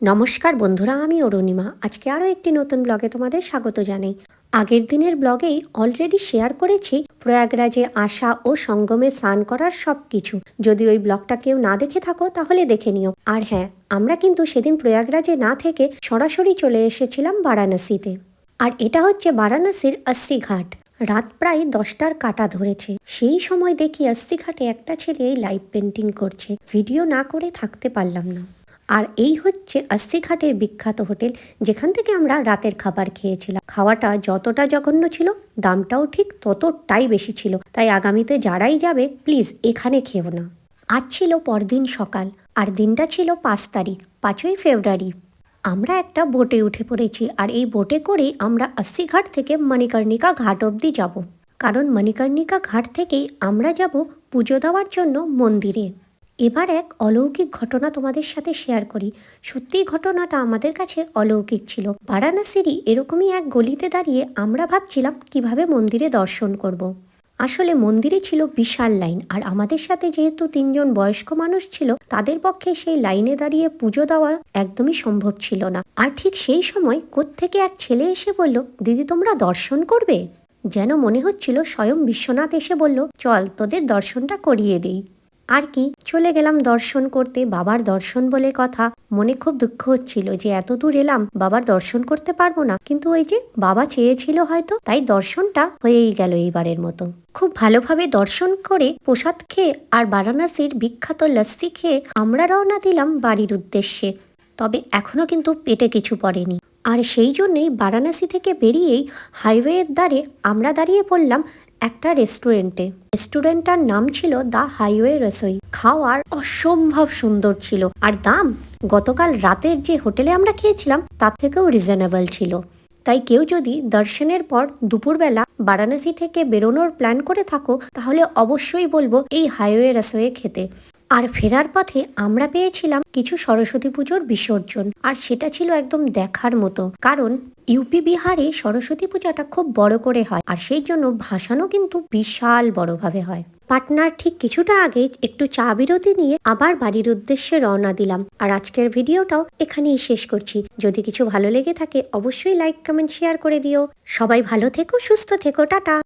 নমস্কার বন্ধুরা, আমি অরুণিমা। আজকে আরও একটি নতুন ব্লগে তোমাদের স্বাগত জানাই। আগের দিনের ব্লগেই অলরেডি শেয়ার করেছি প্রয়াগরাজে আসা ও সঙ্গমে স্নান করার সব কিছু। যদি ওই ব্লগটা কেউ না দেখে থাকো তাহলে দেখে নিও। আর হ্যাঁ, আমরা কিন্তু সেদিন প্রয়াগরাজে না থেকে সরাসরি চলে এসেছিলাম বারাণসীতে। আর এটা হচ্ছে বারাণসীর अस्सी ঘাট। রাত প্রায় 10টার কাটা ধরেছে। সেই সময় দেখি अस्सी ঘাটে একটা ছেলে লাইভ পেন্টিং করছে। ভিডিও না করে থাকতে পারলাম না। আর এই হচ্ছে अस्सी ঘাটের বিখ্যাত হোটেল, যেখান থেকে আমরা রাতের খাবার খেয়েছিলাম। খাওয়াটা যতটা জঘন্য ছিল, দামটাও ঠিক ততটাই বেশি ছিল। তাই আগামীতে যারাই যাবে প্লিজ এখানে খেও না। আজ ছিল পরদিন সকাল, আর দিনটা ছিল 5 তারিখ, 5ই ফেব্রুয়ারি। আমরা একটা বোটে উঠে পড়েছি, আর এই বোটে করেই আমরা अस्सी ঘাট থেকে মণিকর্ণিকা ঘাট অবধি যাব। কারণ মণিকর্ণিকা ঘাট থেকেই আমরা যাব পুজো দেওয়ার জন্য মন্দিরে। এবার এক অলৌকিক ঘটনা তোমাদের সাথে শেয়ার করি। সত্যি ঘটনাটা আমাদের কাছে অলৌকিক ছিল। বারাণসীরই এরকমই এক গলিতে দাঁড়িয়ে আমরা ভাবছিলাম কিভাবে মন্দিরে দর্শন করব। আসলে মন্দিরে ছিল বিশাল লাইন, আর আমাদের সাথে যেহেতু 3জন বয়স্ক মানুষ ছিল, তাদের পক্ষে সেই লাইনে দাঁড়িয়ে পুজো দেওয়া একদমই সম্ভব ছিল না। আর ঠিক সেই সময় কোত্থেকে এক ছেলে এসে বলল, দিদি তোমরা দর্শন করবে? যেন মনে হচ্ছিল স্বয়ং বিশ্বনাথ এসে বলল, চল তোদের দর্শনটা করিয়ে দেই। আর কি, চলে গেলাম দর্শন করতে। বাবার দর্শন বলে কথা। মনে খুব দুঃখ হচ্ছিল যে এত দূর এলাম, বাবার দর্শন করতে পারবো না। কিন্তু ওই যে বাবা চেয়েছিল হয়তো, তাই দর্শনটা হয়েই গেল এইবারের মতো। খুব ভালোভাবে দর্শন করে প্রসাদ খেয়ে আর বারাণসীর বিখ্যাত লস্যি খেয়ে আমরা রওনা দিলাম বাড়ির উদ্দেশ্যে। তবে এখনো কিন্তু পেটে কিছু পড়েনি। আর সেই জন্যেই বারাণসী থেকে বেরিয়েই হাইওয়ের ধারে আমরা দাঁড়িয়ে পড়লাম একটা রেস্টুরেন্টে। রেস্টুরেন্টটার নাম ছিল দ্য হাইওয়ে রসোই। খাওয়ার অসম্ভব সুন্দর ছিল, আর দাম গতকাল রাতের যে হোটেলে আমরা খেয়েছিলাম তার থেকেও রিজনেবল ছিল। তাই কেউ যদি দর্শনের পর দুপুরবেলা বারাণসী থেকে বেরোনোর প্ল্যান করে থাকো, তাহলে অবশ্যই বলবো এই হাইওয়ে রসোয়ে খেতে। আর ফেরার পথে আমরা পেয়েছিলাম কিছু সরস্বতী পুজোর বিসর্জন, আর সেটা ছিল একদম দেখার মতো। কারণ ইউপি বিহারে সরস্বতী পূজাটা খুব বড় করে হয়, আর সেই জন্য ভাসানও কিন্তু বিশাল বড়ভাবে হয়। পাটনার ঠিক কিছুটা আগে একটু চা বিরতি নিয়ে আবার বাড়ির উদ্দেশ্যে রওনা দিলাম। আর আজকের ভিডিওটাও এখানেই শেষ করছি। যদি কিছু ভালো লেগে থাকে অবশ্যই লাইক, কমেন্ট, শেয়ার করে দিও। সবাই ভালো থেকো, সুস্থ থেকো, টাটা।